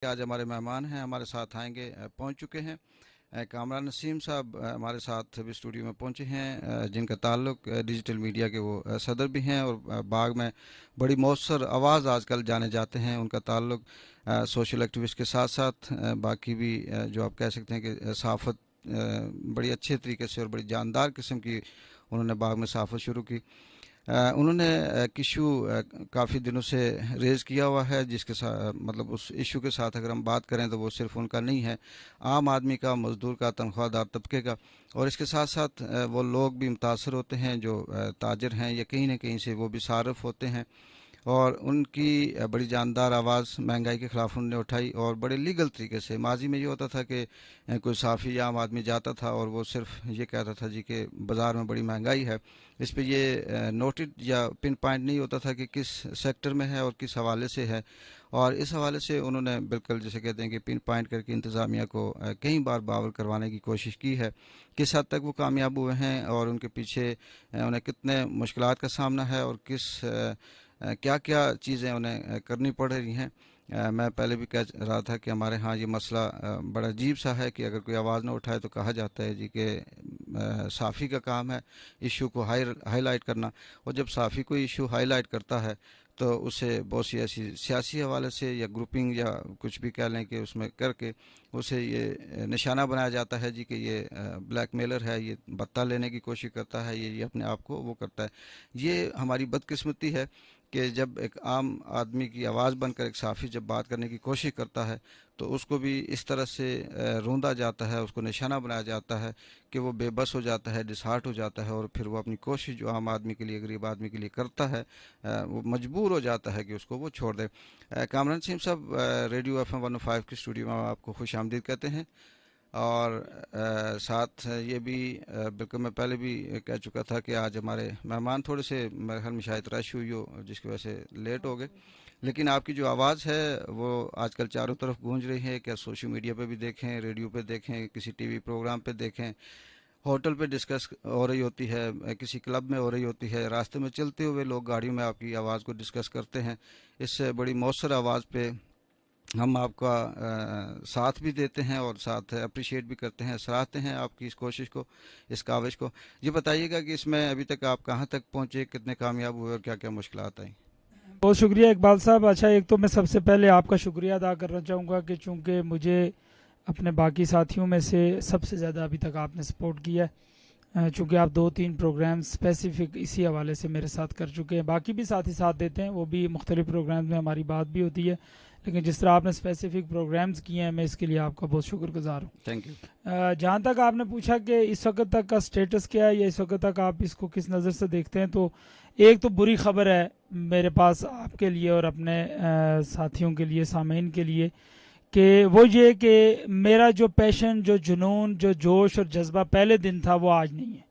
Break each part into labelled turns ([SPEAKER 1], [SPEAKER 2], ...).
[SPEAKER 1] आज हमारे मेहमान हैं, हमारे साथ आएंगे, पहुंच चुके हैं। कामरान नसीम साहब हमारे साथ भी स्टूडियो में पहुंचे हैं, जिनका ताल्लुक डिजिटल मीडिया के वो सदर भी हैं और बाग में बड़ी मौसर आवाज़ आजकल जाने जाते हैं। उनका ताल्लुक सोशल एक्टिविस्ट के साथ साथ बाकी भी जो आप कह सकते हैं कि सहाफ़त बड़ी अच्छे तरीके से और बड़ी जानदार किस्म की उन्होंने बाग में सहाफ़त शुरू की। उन्होंने एक इशू काफ़ी दिनों से रेज़ किया हुआ है, जिसके साथ मतलब उस इशू के साथ अगर हम बात करें तो वो सिर्फ उनका नहीं है, आम आदमी का, मज़दूर का, तनख्वाहदार तबके का। और इसके साथ साथ वो लोग भी मुतासर होते हैं जो ताजर हैं या कहीं ना कहीं से वो भी सारफ होते हैं। और उनकी बड़ी जानदार आवाज़ महंगाई के ख़िलाफ़ उन्होंने उठाई और बड़े लीगल तरीके से। माजी में ये होता था कि कोई साफ़ी या आम आदमी जाता था और वो सिर्फ ये कहता था जी कि बाज़ार में बड़ी महंगाई है। इस पे ये नोटेड या पिन पॉइंट नहीं होता था कि किस सेक्टर में है और किस हवाले से है। और इस हवाले से उन्होंने बिल्कुल जैसे कहते हैं कि पिन पॉइंट करके इंतज़ामिया को कई बार बावर करवाने की कोशिश की है। किस हद तक वो कामयाब हुए हैं और उनके पीछे उन्हें कितने मुश्किलात का सामना है और किस क्या क्या चीज़ें उन्हें करनी पड़ रही हैं। मैं पहले भी कह रहा था कि हमारे यहाँ ये मसला बड़ा अजीब सा है कि अगर कोई आवाज़ ना उठाए तो कहा जाता है जी कि साफ़ी का काम है इशू को हाईलाइट करना। और जब साफ़ी कोई इशू हाईलाइट करता है तो उसे बहुत सी ऐसी सियासी हवाले से या ग्रुपिंग या कुछ भी कह लें कि उसमें करके उसे ये निशाना बनाया जाता है जी कि ये ब्लैकमेलर है, ये भत्ता लेने की कोशिश करता है, ये अपने आप को वो करता है। ये हमारी बदकिस्मती है कि जब एक आम आदमी की आवाज़ बनकर एक साफ़ी जब बात करने की कोशिश करता है तो उसको भी इस तरह से रोंदा जाता है, उसको निशाना बनाया जाता है कि वो बेबस हो जाता है, डिसहार्ट हो जाता है और फिर वो अपनी कोशिश जो आम आदमी के लिए, गरीब आदमी के लिए करता है, वो मजबूर हो जाता है कि उसको वो छोड़ दे। कामरान सिंह साहब, रेडियो FM 105 की स्टूडियो में आपको खुश आमदीद कहते हैं। और साथ ये भी बिल्कुल मैं पहले भी कह चुका था कि आज हमारे मेहमान थोड़े से मेरे ख्याल में शायद रश हुई हो जिसकी वजह से लेट हो गए। लेकिन आपकी जो आवाज़ है वो आजकल चारों तरफ गूंज रही है, क्या सोशल मीडिया पे भी देखें, रेडियो पे देखें, किसी टीवी प्रोग्राम पे देखें, होटल पे डिस्कस हो रही होती है, किसी क्लब में हो रही होती है, रास्ते में चलते हुए लोग गाड़ियों में आपकी आवाज़ को डिस्कस करते हैं। इससे बड़ी मौसर आवाज़ पे हम आपका साथ भी देते हैं और साथ अप्रिशिएट भी करते हैं, सराहते हैं आपकी इस कोशिश को, इस काविश को। ये बताइएगा कि इसमें अभी तक आप कहाँ तक पहुँचे, कितने कामयाब हुए और क्या क्या मुश्किलात आई।
[SPEAKER 2] बहुत शुक्रिया इकबाल साहब। अच्छा, एक तो मैं सबसे पहले आपका शुक्रिया अदा करना चाहूँगा कि चूँकि मुझे अपने बाकी साथियों में से सबसे ज़्यादा अभी तक आपने सपोर्ट किया है। चूँकि आप 2-3 प्रोग्राम स्पेसिफिक इसी हवाले से मेरे साथ कर चुके हैं, बाकी भी साथी साथ देते हैं, वो भी मुख्तलिफ प्रोग्राम्स में हमारी बात भी होती है, लेकिन जिस तरह आपने स्पेसिफिक प्रोग्राम्स किए हैं मैं इसके लिए आपका बहुत शुक्रगुजार हूँ।
[SPEAKER 1] Thank you.
[SPEAKER 2] जहाँ तक आपने पूछा कि इस वक्त तक का स्टेटस क्या है या इस वक्त तक आप इसको किस नज़र से देखते हैं, तो एक तो बुरी खबर है मेरे पास आपके लिए और अपने साथियों के लिए, सामीन के लिए, कि वो ये कि मेरा जो पैशन, जो जुनून, जो जोश और जज्बा पहले दिन था वो आज नहीं है।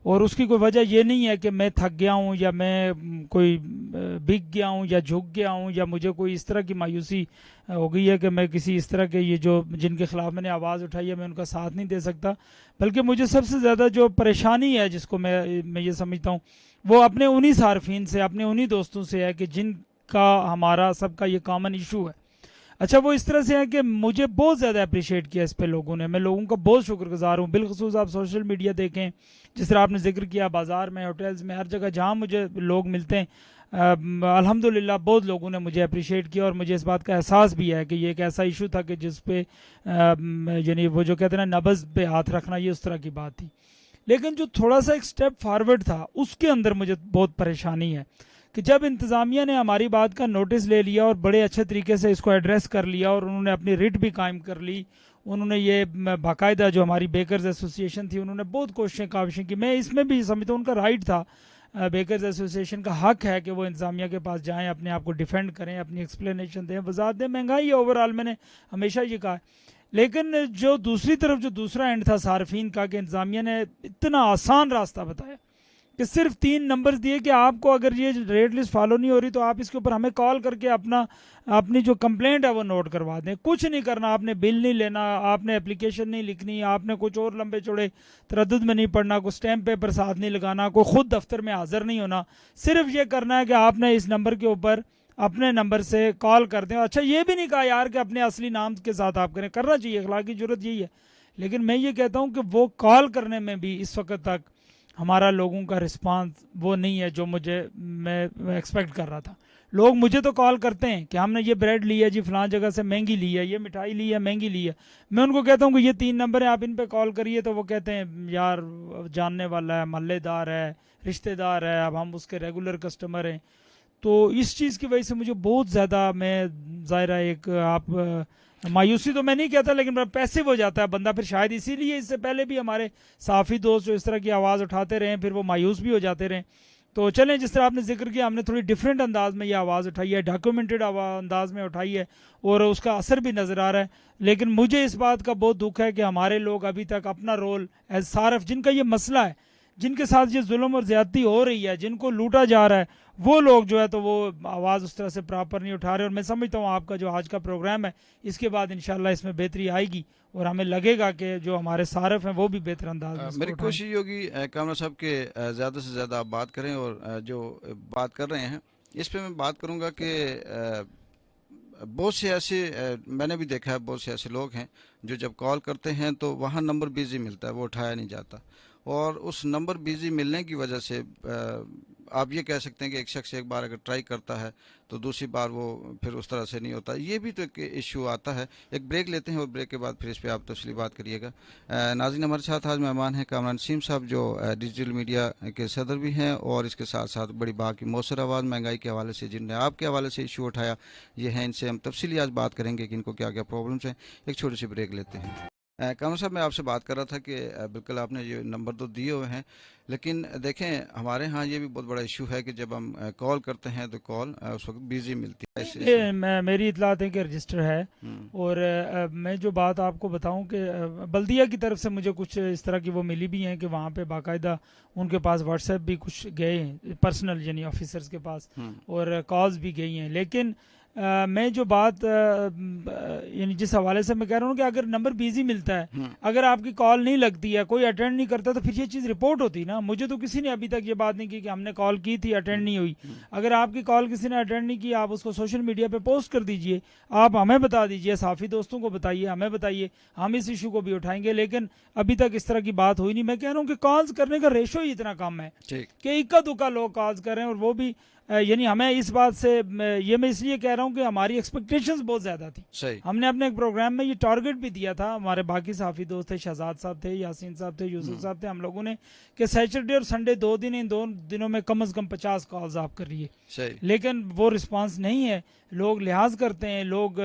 [SPEAKER 2] और उसकी कोई वजह ये नहीं है कि मैं थक गया हूँ या मैं कोई बिक गया हूँ या झुक गया हूँ या मुझे कोई इस तरह की मायूसी हो गई है कि मैं किसी इस तरह के ये जो जिनके ख़िलाफ़ मैंने आवाज़ उठाई है मैं उनका साथ नहीं दे सकता। बल्कि मुझे सबसे ज़्यादा जो परेशानी है जिसको मैं ये समझता हूँ वो अपने उन्हीं सार्फिन से, अपने उन्हीं दोस्तों से है कि जिनका हमारा सबका ये कॉमन इशू है। अच्छा, वो इस तरह से है कि मुझे बहुत ज़्यादा अप्रिशिएट किया इस पे लोगों ने, मैं लोगों का बहुत शुक्रगुजार हूँ। बिलखसूस आप सोशल मीडिया देखें, जिस तरह आपने जिक्र किया, बाज़ार में, होटल्स में, हर जगह जहाँ मुझे लोग मिलते हैं, अल्हम्दुलिल्लाह बहुत लोगों ने मुझे अप्रिशिएट किया और मुझे इस बात का एहसास भी है कि ये एक ऐसा इशू था कि जिस पे यानी वो जो कहते हैं ना नब्ज़ पे हाथ रखना, ये उस तरह की बात थी। लेकिन जो थोड़ा सा एक स्टेप फॉरवर्ड था उसके अंदर मुझे बहुत परेशानी है कि जब इंतज़ामिया ने हमारी बात का नोटिस ले लिया और बड़े अच्छे तरीके से इसको एड्रेस कर लिया और उन्होंने अपनी रिट भी कायम कर ली, उन्होंने ये बाकायदा जो हमारी बेकर्स एसोसिएशन थी उन्होंने बहुत कोशिशें काविशें की, मैं इसमें भी समझता हूँ उनका राइट था, बेकर्स एसोसिएशन का हक है कि वो इंतज़ामिया के पास जाएँ, अपने आप को डिफेंड करें, अपनी एक्सप्लेनेशन दें, वजाहत दें। महंगाई है ओवरऑल, मैंने हमेशा ये कहा है। लेकिन जो दूसरी तरफ जो दूसरा एंड था सार्फिन का, कि इंतज़ामिया ने इतना आसान रास्ता बताया कि सिर्फ 3 नंबर्स दिए कि आपको अगर ये रेट लिस्ट फॉलो नहीं हो रही तो आप इसके ऊपर हमें कॉल करके अपनी जो कंप्लेंट है वो नोट करवा दें। कुछ नहीं करना, आपने बिल नहीं लेना, आपने एप्लीकेशन नहीं लिखनी, आपने कुछ और लंबे चौड़े तरद्दुद में नहीं पड़ना, कोई स्टैम्प पेपर साथ नहीं लगाना, कोई खुद दफ्तर में हाजिर नहीं होना। सिर्फ ये करना है कि आपने इस नंबर के ऊपर अपने नंबर से कॉल कर दें। अच्छा, ये भी नहीं कहा यार कि अपने असली नाम के साथ आप करें, करना चाहिए, अखलाकी जरूरत यही है। लेकिन मैं ये कहता हूँ कि वो कॉल करने में भी इस वक्त तक हमारा लोगों का रिस्पांस वो नहीं है जो मैं एक्सपेक्ट कर रहा था। लोग मुझे तो कॉल करते हैं कि हमने ये ब्रेड ली है जी फलां जगह से, महंगी ली है, ये मिठाई ली है, महंगी ली है। मैं उनको कहता हूँ कि ये 3 नंबर है, आप इन पे कॉल करिए। तो वो कहते हैं यार जानने वाला है, मोहल्लेदार है, रिश्तेदार है, अब हम उसके रेगुलर कस्टमर हैं। तो इस चीज़ की वजह से मुझे बहुत ज़्यादा, मैं ज़ाहिर है एक आप मायूसी तो मैं नहीं कहता, लेकिन पैसिव हो जाता है बंदा फिर, शायद इसीलिए इससे पहले भी हमारे साफ़ी दोस्त जो इस तरह की आवाज़ उठाते रहे फिर वो मायूस भी हो जाते रहे। तो चलें, जिस तरह आपने जिक्र किया, हमने थोड़ी डिफरेंट अंदाज में ये आवाज़ उठाई है, डॉक्यूमेंटेड अंदाज में उठाई है, और उसका असर भी नज़र आ रहा है। लेकिन मुझे इस बात का बहुत दुख है कि हमारे लोग अभी तक अपना रोल एज सारफ, जिनका ये मसला है, जिनके साथ ये जुल्म और ज़्यादती हो रही है, जिनको लूटा जा रहा है, वो लोग जो है तो वो आवाज़ उस तरह से प्रॉपर नहीं उठा रहे। और मैं समझता हूँ आपका जो आज का प्रोग्राम है, इसके बाद इंशाल्लाह इसमें बेहतरी आएगी और हमें लगेगा कि जो हमारे सारफ हैं वो भी बेहतर अंदाज में इसको
[SPEAKER 1] मेरी
[SPEAKER 2] उठाएं।
[SPEAKER 1] कोशिश ये होगी कामरा साहब के ज़्यादा से ज़्यादा आप बात करें, और जो बात कर रहे हैं इस पे मैं बात करूंगा कि बहुत से ऐसे मैंने भी देखा है, बहुत से ऐसे लोग हैं जो जब कॉल करते हैं तो वहाँ नंबर बिजी मिलता है, वो उठाया नहीं जाता। और उस नंबर बिजी मिलने की वजह से आप ये कह सकते हैं कि एक शख्स एक बार अगर ट्राई करता है तो दूसरी बार वो फिर उस तरह से नहीं होता। ये भी तो एक इशू आता है। एक ब्रेक लेते हैं और ब्रेक के बाद फिर इस पे आप तफसीली बात करिएगा। नाज़रीन, हमारे साथ आज मेहमान हैं कामरान नसीम साहब, जो डिजिटल मीडिया के सदर भी हैं, और इसके साथ साथ बड़ी बात की मौसर आवाज़ महंगाई के हवाले से जिनने आपके हवाले से इशू उठाया, ये हैं, इनसे हम तफसीली आज बात करेंगे कि इनको क्या क्या प्रॉब्लम्स हैं। एक छोटी सी ब्रेक लेते हैं। कामरान साहब, मैं आपसे बात कर रहा था कि बिल्कुल आपने ये नंबर तो दिए हुए हैं, लेकिन देखें हमारे यहाँ ये भी बहुत बड़ा इशू है कि जब हम कॉल करते हैं तो कॉल उस वक्त बिजी मिलती है इस
[SPEAKER 2] मेरी इतलात है कि रजिस्टर है।
[SPEAKER 1] हम्म।
[SPEAKER 2] और मैं जो बात आपको बताऊं कि बल्दिया की तरफ से मुझे कुछ इस तरह की वो मिली भी हैं कि वहाँ पे बाकायदा उनके पास व्हाट्सएप भी कुछ गए हैं पर्सनल, यानी ऑफिसर्स के पास,
[SPEAKER 1] हम्म।
[SPEAKER 2] और कॉल्स भी गई हैं। लेकिन मैं जो बात यानी जिस हवाले से मैं कह रहा हूँ कि अगर नंबर बिजी मिलता है,
[SPEAKER 1] हम्म।
[SPEAKER 2] अगर आपकी कॉल नहीं लगती है, कोई अटेंड नहीं करता, तो फिर ये चीज़ रिपोर्ट होती है ना। मुझे तो किसी ने अभी तक ये बात नहीं की कि हमने कॉल की थी अटेंड नहीं हुई।
[SPEAKER 1] हम्म।
[SPEAKER 2] अगर आपकी कॉल किसी ने अटेंड नहीं की, आप उसको सोशल मीडिया पे पोस्ट कर दीजिए, आप हमें बता दीजिए, साफ़ी दोस्तों को बताइए, हमें बताइए, हम इस इशू को भी उठाएंगे। लेकिन अभी तक इस तरह की बात हुई नहीं। मैं कह रहा हूँ कि कॉल्स करने का रेशो ही इतना कम है
[SPEAKER 1] ठीक।
[SPEAKER 2] कि इक्का दुक्का लोग कॉल्स कर रहे हैं, और वो भी यानी हमें इस बात से ये मैं इसलिए कह रहा हूँ कि हमारी एक्सपेक्टेशंस बहुत ज़्यादा थी।
[SPEAKER 1] सही।
[SPEAKER 2] हमने अपने एक प्रोग्राम में ये टारगेट भी दिया था, हमारे बाकी साफ़ी दोस्त थे, शहजाद साहब थे, यासीन साहब थे, यूसुफ साहब थे, हम लोगों ने, कि सैटरडे और संडे 2 दिन, इन 2 दिनों में कम से कम 50 कॉल्स आप करिए।
[SPEAKER 1] सही।
[SPEAKER 2] लेकिन वो रिस्पांस नहीं है। लोग लिहाज करते हैं, लोग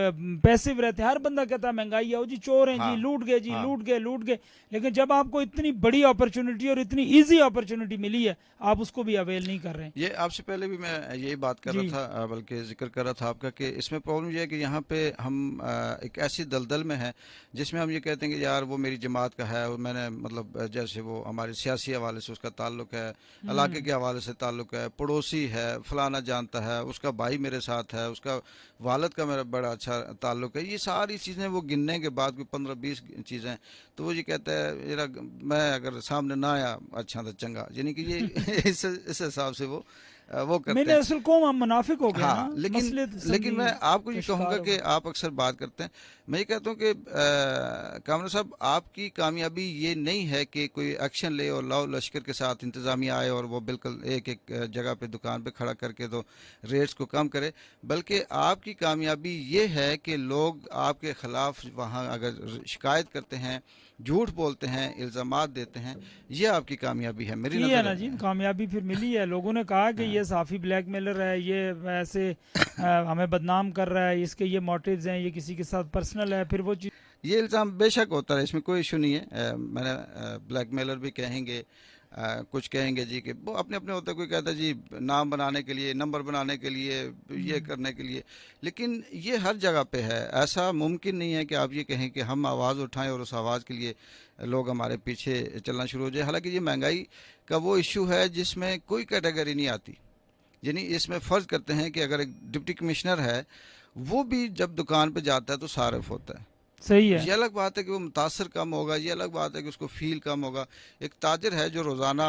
[SPEAKER 2] पैसिव रहते हैं। हर बंदा कहता है महंगाई है, ओ जी चोर हैं जी,
[SPEAKER 1] हाँ।
[SPEAKER 2] लूट गए जी,
[SPEAKER 1] हाँ।
[SPEAKER 2] लूट गए, लूट गए। लेकिन जब आपको इतनी बड़ी अपॉर्चुनिटी और इतनी इजी अपॉर्चुनिटी मिली है, आप उसको भी अवेल नहीं कर रहे हैं।
[SPEAKER 1] ये आपसे पहले भी मैं यही बात कर
[SPEAKER 2] जी।
[SPEAKER 1] रहा था, बल्कि जिक्र कर रहा था आपका, कि इसमें प्रॉब्लम ये है कि यहाँ पे हम एक ऐसी दलदल में हैं जिसमें हम ये कहते हैं कि यार वो मेरी जमात का है, और मैंने मतलब जैसे वो हमारे सियासी हवाले से उसका ताल्लुक है, इलाके के हवाले से ताल्लुक है, पड़ोसी है, फलाना जानता है, उसका भाई मेरे साथ है, उसका वालद का मेरा बड़ा अच्छा ताल्लुक है। ये सारी चीज़ें वो गिनने के बाद कोई 15-20 चीज़ें, तो वो ये कहता है मेरा, मैं अगर सामने ना आया अच्छा तो चंगा, यानी कि ये इस हिसाब से वो करते
[SPEAKER 2] मैंने
[SPEAKER 1] हैं।
[SPEAKER 2] असल कौम हम मुनाफिक हो गया ना,
[SPEAKER 1] हाँ, लेकिन
[SPEAKER 2] मसले
[SPEAKER 1] लेकिन मैं आपको ये
[SPEAKER 2] का
[SPEAKER 1] कहूँगा
[SPEAKER 2] शिकार हो
[SPEAKER 1] कि
[SPEAKER 2] गए।
[SPEAKER 1] आप अक्सर बात करते हैं, मैं ये कहता हूँ कि कामरा साहब, आपकी कामयाबी ये नहीं है कि कोई एक्शन ले और लाओ लश्कर के साथ इंतज़ामिया आए और वो बिल्कुल एक एक जगह पे दुकान पे खड़ा करके तो रेट्स को कम करे, बल्कि आपकी कामयाबी ये है कि लोग आपके ख़िलाफ़ वहाँ अगर शिकायत करते हैं, झूठ बोलते हैं, इल्ज़ामात देते हैं, ये आपकी कामयाबी है मेरी
[SPEAKER 2] की है
[SPEAKER 1] नज़र
[SPEAKER 2] ना जी,
[SPEAKER 1] है।
[SPEAKER 2] कामयाबी फिर मिली है। लोगों ने कहा कि ये साफ़ी ब्लैकमेलर है, ये ऐसे हमें बदनाम कर रहा है, इसके ये मोटिव्स हैं, ये किसी के साथ पर्सनल है, फिर वो चीज़।
[SPEAKER 1] ये इल्ज़ाम बेशक होता है, इसमें कोई इशू नहीं है। मैंने ब्लैकमेलर भी कहेंगे, कुछ कहेंगे जी कि वो अपने अपने होते हैं। कोई कहता है जी नाम बनाने के लिए, नंबर बनाने के लिए, ये करने के लिए, लेकिन ये हर जगह पे है। ऐसा मुमकिन नहीं है कि आप ये कहें कि हम आवाज़ उठाएं और उस आवाज़ के लिए लोग हमारे पीछे चलना शुरू हो जाए। हालांकि ये महंगाई का वो इशू है जिसमें कोई कैटेगरी नहीं आती, यानी इसमें फ़र्ज़ करते हैं कि अगर एक डिप्टी कमिश्नर है, वो भी जब दुकान पे जाता है तो सारिफ होता है।
[SPEAKER 2] सही है।
[SPEAKER 1] ये अलग बात है कि वो मुतासर कम होगा, ये अलग बात है कि उसको फील कम होगा। एक ताजिर है जो रोज़ाना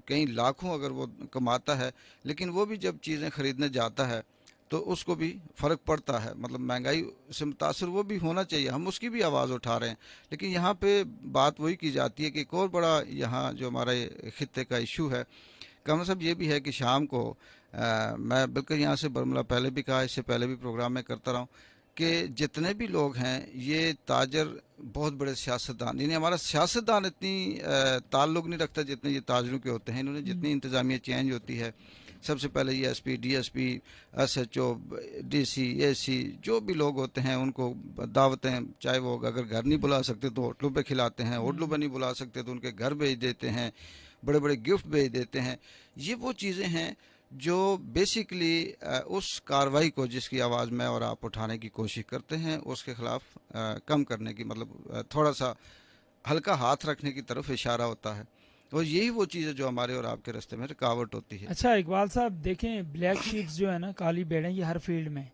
[SPEAKER 1] कई लाखों अगर वो कमाता है, लेकिन वो भी जब चीज़ें ख़रीदने जाता है तो उसको भी फ़र्क पड़ता है। मतलब महंगाई से मुतासर वो भी होना चाहिए, हम उसकी भी आवाज़ उठा रहे हैं। लेकिन यहाँ पे बात वही की जाती है कि एक और बड़ा यहाँ जो हमारे खित्ते का इशू है, कम सब ये भी है कि शाम को मैं बिल्कुल यहाँ से बरमला पहले भी कहा, इससे पहले भी प्रोग्राम में करता रहा हूँ कि जितने भी लोग हैं ये ताजर बहुत बड़े सियासतदान, यानी हमारा सियासतदान इतनी ताल्लुक नहीं रखता जितने ये ताजरों के होते हैं। इन्होंने जितनी इंतज़ामिया चेंज होती है, सबसे पहले ये SP, DSP, SHO, DC, AC जो भी लोग होते हैं उनको दावतें, चाहे वो अगर घर नहीं बुला सकते तो होटलों पे खिलाते हैं, होटलों पे नहीं बुला सकते तो उनके घर भेज देते हैं, बड़े बड़े गिफ्ट भेज देते हैं। ये वो चीज़ें हैं जो बेसिकली उस कार्रवाई को जिसकी आवाज़ मैं और आप उठाने की कोशिश करते हैं उसके खिलाफ कम करने की, मतलब थोड़ा सा हल्का हाथ रखने की तरफ इशारा होता है। और यही वो चीज़ है जो हमारे और आपके रास्ते में रुकावट होती है।
[SPEAKER 2] अच्छा इकबाल साहब देखें, ब्लैक शीप्स जो है ना, काली भेड़ें, ये हर फील्ड में,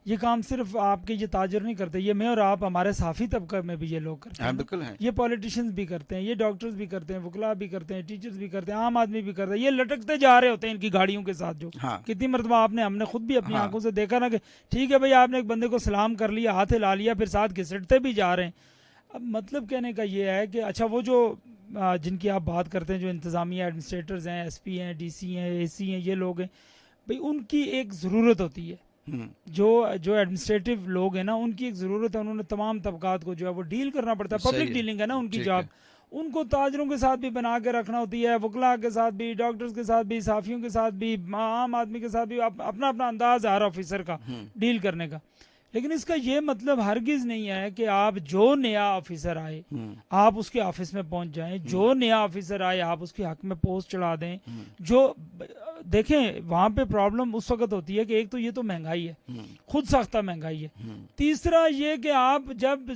[SPEAKER 2] ये काम सिर्फ आपके ये ताजर नहीं करते, ये मैं और आप, हमारे साफी तबका में भी ये लोग करते
[SPEAKER 1] हाँ
[SPEAKER 2] हैं ना।
[SPEAKER 1] बिल्कुल हैं।
[SPEAKER 2] ये पॉलिटिशियंस भी करते हैं, ये डॉक्टर्स भी करते हैं, वकला भी करते हैं, टीचर्स भी करते हैं, आम आदमी भी करता है। ये लटकते जा रहे होते हैं इनकी गाड़ियों के साथ। जो
[SPEAKER 1] हाँ
[SPEAKER 2] कितनी मरतबा आपने, हमने खुद भी अपनी
[SPEAKER 1] हाँ
[SPEAKER 2] आंखों से देखा ना कि ठीक है भाई, आपने एक बंदे को सलाम कर लिया, हाथ हिला लिया, फिर साथ घिसटते भी जा रहे हैं। अब मतलब कहने का ये है कि अच्छा वो जो जिनकी आप बात करते हैं, जो इंतज़ामिया एडमिनिस्ट्रेटर्स हैं, एसपी हैं, डीसी हैं, एसी हैं, ये लोग हैं भाई, उनकी एक ज़रूरत होती है।
[SPEAKER 1] हम्म,
[SPEAKER 2] जो जो एडमिनिस्ट्रेटिव लोग हैं ना, उनकी एक ज़रूरत है, उन्होंने तमाम तबकात को जो है वो डील करना पड़ता है,
[SPEAKER 1] सही
[SPEAKER 2] पब्लिक
[SPEAKER 1] है।
[SPEAKER 2] डीलिंग है ना उनकी
[SPEAKER 1] ठीक
[SPEAKER 2] जॉब।
[SPEAKER 1] है।
[SPEAKER 2] उनको ताजरों के साथ भी बना के रखना होती है, वकला के साथ भी, डॉक्टर्स के साथ भी, साफियों के साथ भी, आम आदमी के साथ भी, अपना अपना अंदाज है हर ऑफिसर का डील करने का। लेकिन इसका ये मतलब हरगिज नहीं है कि आप जो नया ऑफिसर आए
[SPEAKER 1] हम्म
[SPEAKER 2] आप उसके ऑफिस में पहुंच जाएं, जो नया ऑफिसर आए आप उसके हक में पोस्ट चढ़ा दें।
[SPEAKER 1] हम्म
[SPEAKER 2] जो देखें वहां पे प्रॉब्लम उस वक्त होती है कि एक तो ये तो महंगाई है,
[SPEAKER 1] हम्म
[SPEAKER 2] खुद साख्ता महंगाई है।
[SPEAKER 1] हम्म
[SPEAKER 2] तीसरा ये कि आप जब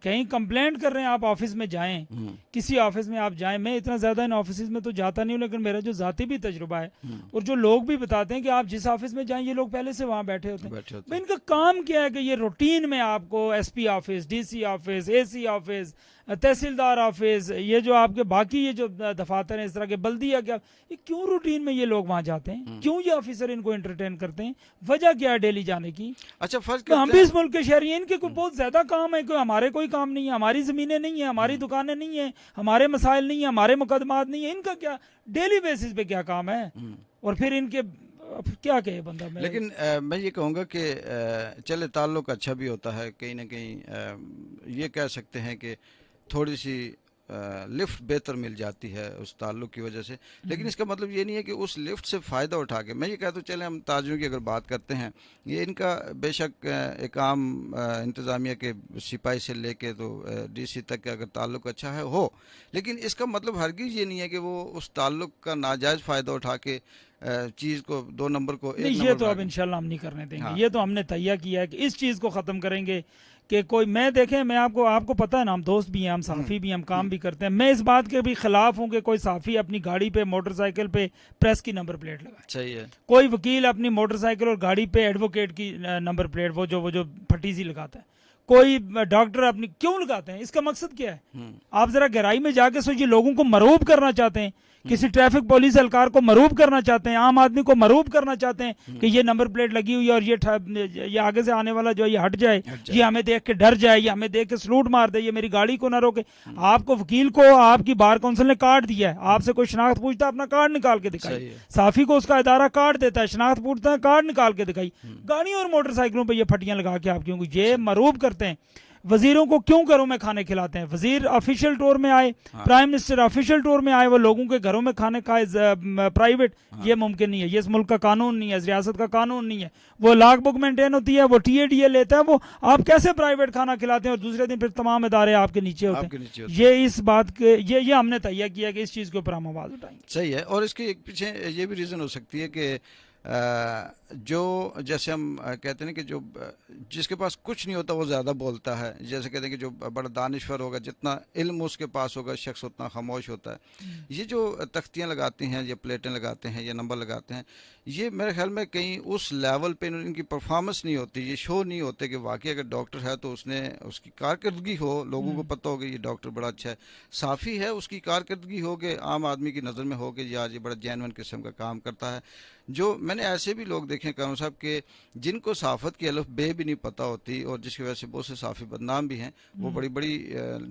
[SPEAKER 2] कहीं कंप्लेंट कर रहे हैं, आप ऑफिस में जाएं,
[SPEAKER 1] हम्म
[SPEAKER 2] किसी ऑफिस में आप जाएं, मैं इतना ज़्यादा इन ऑफिस में तो जाता नहीं हूं, लेकिन मेरा जो ज़ाती भी तजुर्बा है
[SPEAKER 1] हम्म,
[SPEAKER 2] और जो लोग भी बताते हैं कि आप जिस ऑफिस में जाएं ये लोग पहले से वहां बैठे होते हैं।
[SPEAKER 1] बैठे होते
[SPEAKER 2] भाई
[SPEAKER 1] हैं।
[SPEAKER 2] इनका काम क्या है कि ये रूटीन में आपको SP office, DC office, AC office, tehsildar office, ये जो आपके बाकी ये जो दफातर हैं इस तरह के, बल्दिया क्या, ये क्यों रूटीन में ये लोग वहां जाते हैं, क्यों ये ऑफिसर इनको एंटरटेन करते हैं, वजह क्या है डेली जाने की?
[SPEAKER 1] अच्छा फर्ज
[SPEAKER 2] तो हम
[SPEAKER 1] करते
[SPEAKER 2] भी
[SPEAKER 1] हैं।
[SPEAKER 2] इस मुल्क के शहरी हैं, इनके कोई बहुत ज्यादा काम है, कोई हमारे कोई काम नहीं है, हमारी जमीनें नहीं है, हमारी दुकानें नहीं है, हमारे मसाइल नहीं है, हमारे मुकदमात नहीं है, इनका क्या डेली बेसिस पे क्या काम है? और फिर इनके अब क्या कहे बंदा। मैं
[SPEAKER 1] लेकिन मैं ये कहूँगा कि चले ताल्लुक अच्छा भी होता है, कहीं ना कहीं ये कह सकते हैं कि थोड़ी सी लिफ्ट बेहतर मिल जाती है उस ताल्लुक की वजह से। लेकिन इसका मतलब ये नहीं है कि उस लिफ्ट से फ़ायदा उठा के, मैं ये कहता हूँ चले हम ताजरों की अगर बात करते हैं, ये इनका बेशक एक आम इंतज़ामिया के सिपाही से लेके तो डीसी तक का अगर ताल्लुक अच्छा है हो, लेकिन इसका मतलब हरगिज़ ये नहीं है कि वो उस ताल्लुक का नाजायज़ फ़ायदा उठा के चीज़ को, दो नंबर को एक
[SPEAKER 2] नहीं, ये
[SPEAKER 1] नंबर
[SPEAKER 2] तो
[SPEAKER 1] बना
[SPEAKER 2] अब
[SPEAKER 1] के।
[SPEAKER 2] इंशाल्लाह हम नहीं करने देंगे।
[SPEAKER 1] हाँ
[SPEAKER 2] ये तो हमने तैयार किया है कि इस चीज़ को ख़त्म करेंगे कि कोई, मैं देखें, मैं आपको आपको पता है ना, हम दोस्त भी हैं, हम साफ़ी भी हैं, हम काम भी करते हैं। मैं इस बात के भी खिलाफ हूँ कि कोई साफ़ी अपनी गाड़ी पे, मोटरसाइकिल पे प्रेस की नंबर प्लेट लगाए,
[SPEAKER 1] सही है।
[SPEAKER 2] कोई वकील अपनी मोटरसाइकिल और गाड़ी पे एडवोकेट की नंबर प्लेट, वो जो फटी सी लगाता है, कोई डॉक्टर अपनी क्यों लगाते हैं? इसका मकसद क्या है? आप जरा गहराई में जाके सोचिए। लोगों को मरूब करना चाहते हैं, किसी ट्रैफिक पुलिस एहलकार को मरूब करना चाहते हैं, आम आदमी को मरूब करना चाहते हैं कि ये नंबर प्लेट लगी हुई है और ये आगे से आने वाला जो है ये हट जाए, ये हमें देख के डर जाए, ये हमें देख के सलूट मार दे, ये मेरी गाड़ी को ना रोके। आपको वकील को आपकी बार काउंसिल ने कार्ड दिया है, आपसे कोई शनाख्त पूछता है, अपना कार्ड निकाल के दिखाई। साफी को उसका इदारा कार्ड देता है, शनाख्त पूछता है, कार्ड निकाल के दिखाई। गाड़ियों और मोटरसाइकिलों पर ये फटियां लगा के आप क्यों ये मरूब करते हैं? वजीरों को क्यों घरों में खाने खिलाते हैं? वजीर ऑफिशियल टूर में आए, प्राइम मिनिस्टर ऑफिशियल टूर में आए, वो लोगों के घरों में खाने खाए प्राइवेट, ये मुमकिन नहीं है, ये इस मुल्क का कानून नहीं है, इस रियासत का कानून नहीं है। वो लाग बुक मेंटेन होती है, वो टीएडीए लेता है, वो आप कैसे प्राइवेट खाना खिलाते हैं और दूसरे दिन फिर तमाम इदारे आपके नीचे होते हैं? ये इस बात के ये हमने तैयार किया कि इस चीज़ के ऊपर हम आवाज़ उठाएंगे।
[SPEAKER 1] सही है। और इसके एक पीछे ये भी रीज़न हो सकती है कि जो जैसे हम कहते हैं कि जो जिसके पास कुछ नहीं होता वो ज़्यादा बोलता है। जैसे कहते हैं कि जो बड़ा दानिश्वर होगा, जितना इल्म उसके पास होगा, शख्स उतना खामोश होता है। ये जो तख्तियाँ लगाती हैं, ये प्लेटें लगाते हैं, ये नंबर लगाते हैं, ये मेरे ख्याल में कहीं उस लेवल पे इनकी परफॉर्मेंस नहीं होती, ये शो नहीं होते कि वाकई अगर डॉक्टर है तो उसने उसकी कारकर्दगी हो, लोगों को पता हो कि ये डॉक्टर बड़ा अच्छा है। साफ़ी है, उसकी कारकर्दगी हो कि आम आदमी की नज़र में हो कि यार ये बड़ा जेन्युइन किस्म का काम करता है। जो मैंने ऐसे भी लोग देखे देखें कानून साहब कि जिनको सहाफ़त की अलफ बे भी नहीं पता होती और जिसकी वजह से बहुत से सहाफ़ी बदनाम भी हैं, वो बड़ी बड़ी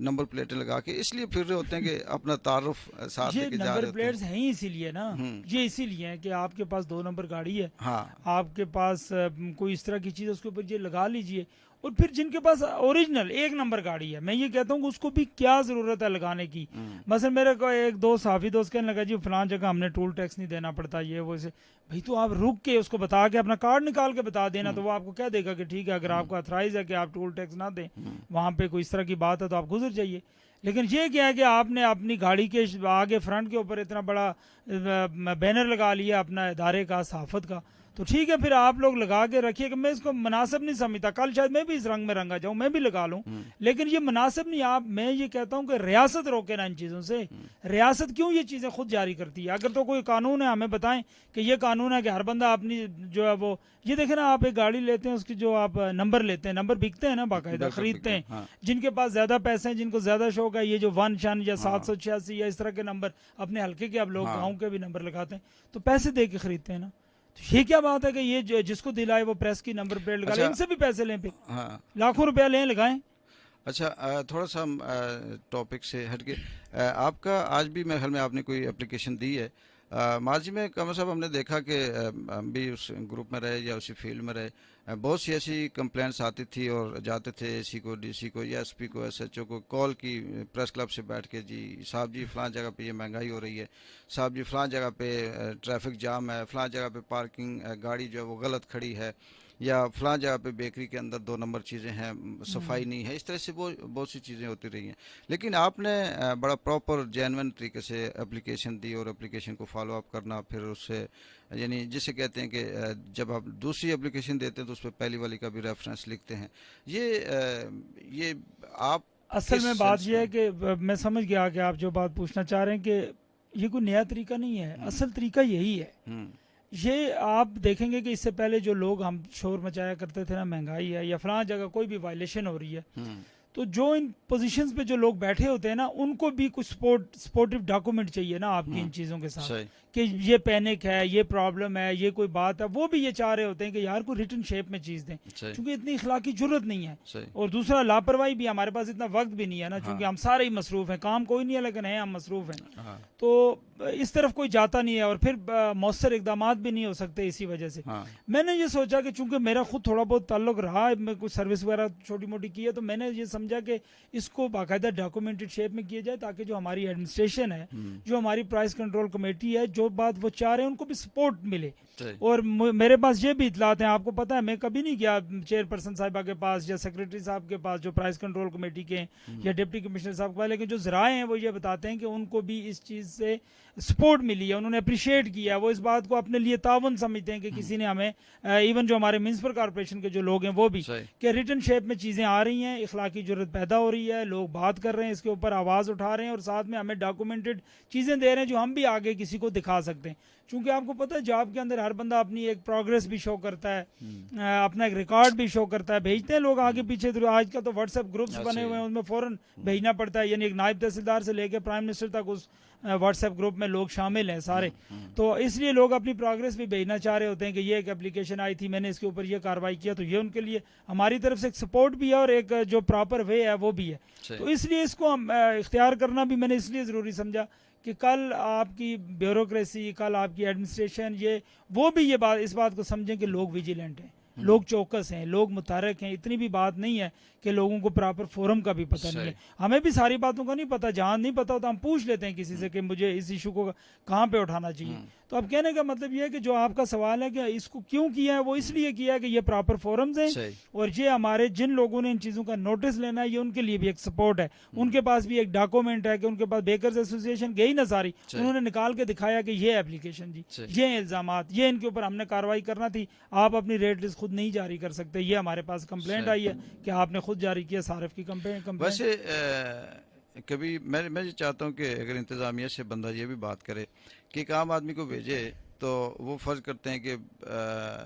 [SPEAKER 1] नंबर प्लेटें लगा के इसलिए फिर रहे होते हैं कि अपना तारुफ साथ
[SPEAKER 2] ये
[SPEAKER 1] लेके जा
[SPEAKER 2] नंबर
[SPEAKER 1] रहे होते हैं।
[SPEAKER 2] प्लेट्स हैं ही इसीलिए ना,
[SPEAKER 1] हम्म।
[SPEAKER 2] ये इसीलिए हैं कि आपके पास 2 नंबर गाड़ी है,
[SPEAKER 1] हाँ।
[SPEAKER 2] आपके पास कोई इस तरह की चीज़ है, उसके ऊपर ये लगा लीजिए। और फिर जिनके पास ओरिजिनल 1 नंबर गाड़ी है, मैं ये कहता हूँ कि उसको भी क्या ज़रूरत है लगाने की। मसलन मेरे को एक दोस्त साफी दोस्त कहने लगा जी फलां जगह हमने टोल टैक्स नहीं देना पड़ता, ये वो इसे। भाई तो आप रुक के उसको बता के अपना कार्ड निकाल के बता देना, तो वो आपको क्या देगा कि ठीक है, अगर आपको अथराइज है कि आप टोल टैक्स ना दें, वहाँ पे कोई इस तरह की बात है तो आप गुजर जाइए। लेकिन ये क्या है कि आपने अपनी गाड़ी के आगे फ्रंट के ऊपर इतना बड़ा बैनर लगा लिया अपना इदारे का, सहाफत का। तो ठीक है, फिर आप लोग लगा के रखिए कि मैं इसको मुनासिब नहीं समझता, कल शायद मैं भी इस रंग में रंगा जाऊं, मैं भी लगा लूं, लेकिन ये मुनासिब नहीं। आप, मैं ये कहता हूं कि रियासत रोके ना इन चीज़ों से। रियासत क्यों ये चीज़ें खुद जारी करती है? अगर तो कोई कानून है हमें बताएं कि ये कानून है कि हर बंदा अपनी जो है वो, ये देखें ना, आप एक गाड़ी लेते हैं, उसकी जो आप नंबर लेते हैं, नंबर बिकते हैं ना, बाकायदा
[SPEAKER 1] बिल्कुल
[SPEAKER 2] खरीदते
[SPEAKER 1] बिल्कुल।
[SPEAKER 2] हैं।
[SPEAKER 1] हाँ।
[SPEAKER 2] जिनके पास ज्यादा पैसे हैं, जिनको ज्यादा शौक है, ये जो 1 शन या 786 या इस तरह के नंबर अपने हल्के के, अब लोग
[SPEAKER 1] हाँ।
[SPEAKER 2] गाँव के भी नंबर लगाते हैं, तो पैसे दे के खरीदते हैं ना। तो ये क्या बात है कि ये जिसको दिलाए वो प्रेस की नंबर प्लेट लगा ले,
[SPEAKER 1] अच्छा।
[SPEAKER 2] इनसे भी पैसे लें, फिर
[SPEAKER 1] हाँ।
[SPEAKER 2] लाखों रुपया लें, लगाएं।
[SPEAKER 1] अच्छा, थोड़ा सा हम टॉपिक से हट के, आपका आज भी मेरे ख्याल में आपने कोई एप्लीकेशन दी है। माजी में कमर साहब हमने देखा कि हम भी उस ग्रुप में रहे या उसी फील्ड में रहे, बहुत सी ऐसी कंप्लेंट्स आती थी और जाते थे एसी को, डीसी को या एसपी को, एसएचओ को कॉल की, प्रेस क्लब से बैठ के, जी साहब जी फलां जगह पे ये महंगाई हो रही है, साहब जी फलां जगह पे ट्रैफिक जाम है, फलां जगह पे पार्किंग गाड़ी जो है वो गलत खड़ी है, या फलां जगह पे बेकरी के अंदर 2 नंबर चीज़ें हैं, सफाई नहीं है। इस तरह से वो बहुत सी चीज़ें होती रही हैं। लेकिन आपने बड़ा प्रॉपर जेन्युइन तरीके से एप्लीकेशन दी और एप्लीकेशन को फॉलो अप करना, फिर उससे यानी जिसे कहते हैं कि जब आप दूसरी एप्लीकेशन देते हैं तो उस पर पहली वाली का भी रेफरेंस लिखते हैं। ये आप
[SPEAKER 2] असल
[SPEAKER 1] किस
[SPEAKER 2] में बात
[SPEAKER 1] सेंस
[SPEAKER 2] यह है
[SPEAKER 1] में?
[SPEAKER 2] कि मैं समझ गया कि आप जो बात पूछना चाह रहे हैं कि ये कोई नया तरीका नहीं है,
[SPEAKER 1] हम्म।
[SPEAKER 2] असल तरीका यही है।
[SPEAKER 1] हम्म।
[SPEAKER 2] ये आप देखेंगे कि इससे पहले जो लोग हम शोर मचाया करते थे ना, महंगाई है या फलां जगह कोई भी वायलेशन हो रही है,
[SPEAKER 1] हम्म।
[SPEAKER 2] तो जो इन पोजीशंस पे जो लोग बैठे होते हैं ना, उनको भी कुछ सपोर्टिव डॉक्यूमेंट चाहिए ना आपकी इन चीज़ों के साथ,
[SPEAKER 1] सही।
[SPEAKER 2] कि ये पैनिक है, ये प्रॉब्लम है, ये कोई बात है। वो भी ये चाह रहे होते हैं कि यार कोई रिटर्न शेप में चीज़ दें,
[SPEAKER 1] सही।
[SPEAKER 2] क्योंकि इतनी इखलाकी जरूरत नहीं है।
[SPEAKER 1] सही।
[SPEAKER 2] और दूसरा, लापरवाही भी, हमारे पास इतना वक्त भी नहीं है ना, क्योंकि
[SPEAKER 1] हाँ।
[SPEAKER 2] हम सारे ही मसरूफ हैं, काम कोई नहीं है लेकिन है हम मसरूफ हैं।
[SPEAKER 1] हाँ।
[SPEAKER 2] तो इस तरफ कोई जाता नहीं है, और फिर मौसर इकदाम भी नहीं हो सकते इसी वजह से।
[SPEAKER 1] हाँ।
[SPEAKER 2] मैंने ये सोचा कि चूंकि मेरा खुद थोड़ा बहुत ताल्लुक रहा है, मैं कुछ सर्विस वगैरह छोटी मोटी की है, तो मैंने ये समझा कि इसको बाकायदा डॉक्यूमेंटेड शेप में किया जाए, ताकि जो हमारी एडमिनिस्ट्रेशन है, जो हमारी प्राइस कंट्रोल कमेटी है, जो बात वो चाह रहे हैं उनको भी सपोर्ट मिले।
[SPEAKER 1] सही।
[SPEAKER 2] और मेरे पास ये भी इतलात हैं, आपको पता है मैं कभी नहीं गया चेयरपर्सन साहिबा के पास या सेक्रेटरी साहब के पास जो प्राइस कंट्रोल कमेटी के हैं, या डिप्टी कमिश्नर साहब के पास, लेकिन जो जराए हैं वो ये बताते हैं कि उनको भी इस चीज़ से सपोर्ट मिली है, उन्होंने अप्रिशिएट किया, वो इस बात को अपने लिए तावन समझते हैं कि किसी ने हमें, इवन जो हमारे म्यूनसिपल कॉर्पोरेशन के जो लोग हैं वो भी,
[SPEAKER 1] सही।
[SPEAKER 2] कि रिटर्न शेप में चीज़ें आ रही हैं, इखलाकी जरूरत पैदा हो रही है, लोग बात कर रहे हैं, इसके ऊपर आवाज़ उठा रहे हैं, और साथ में हमें डॉक्यूमेंटेड चीज़ें दे रहे हैं जो हम भी आगे किसी को दिखा सकते हैं। क्योंकि आपको पता है जॉब के अंदर हर बंदा अपनी एक प्रोग्रेस भी शो करता है, अपना एक रिकॉर्ड भी शो करता है, भेजते हैं लोग आगे पीछे। तो आज का तो व्हाट्सएप ग्रुप्स बने हुए हैं, उनमें फौरन भेजना पड़ता है, यानी एक नायब तहसीलदार से लेकर प्राइम मिनिस्टर तक उस व्हाट्सएप ग्रुप में लोग शामिल हैं सारे। तो इसलिए लोग अपनी प्रोग्रेस भी भेजना चाह रहे होते हैं कि ये एक एप्लीकेशन आई थी, मैंने इसके ऊपर ये कार्रवाई किया, तो ये उनके लिए हमारी तरफ से एक सपोर्ट भी है और एक जो प्रॉपर वे है वो भी है। तो इसलिए इसको हम इख्तियार करना भी मैंने इसलिए ज़रूरी समझा कि कल आपकी ब्यूरोक्रेसी, कल आपकी एडमिनिस्ट्रेशन, ये वो भी ये बात, इस बात को समझें कि लोग विजिलेंट हैं, लोग चौकस हैं, लोग मुतारक हैं। इतनी भी बात नहीं है कि लोगों को प्रॉपर फोरम का भी पता नहीं है। हमें भी सारी बातों का नहीं पता, जहाँ नहीं पता होता हम पूछ लेते हैं किसी से कि मुझे इस इशू को कहाँ पे उठाना चाहिए। तो अब कहने का मतलब ये है कि जो आपका सवाल है कि इसको क्यों किया है, वो इसलिए किया है कि ये प्रॉपर फोरम्स हैं, और ये हमारे जिन लोगों ने इन चीज़ों का नोटिस लेना है, ये उनके लिए भी एक सपोर्ट है। उनके पास भी एक डॉक्यूमेंट है कि उनके पास बेकर्स एसोसिएशन गई ना सारी, उन्होंने निकाल के दिखाया कि ये एप्लीकेशन जी, ये इल्जामात, ये इनके ऊपर हमने कार्रवाई करना थी, आप अपनी रेट लिस्ट खुद नहीं जारी कर सकते, ये हमारे पास कंप्लेंट आई है कि आपने खुद जारी किया, सारिफ की कंप्लेंट।
[SPEAKER 1] वैसे कभी मैं ये चाहता हूँ कि अगर इंतज़ामिया से बंदा ये भी बात करे कि एक आम आदमी को भेजे, तो वो फ़र्ज़ करते हैं कि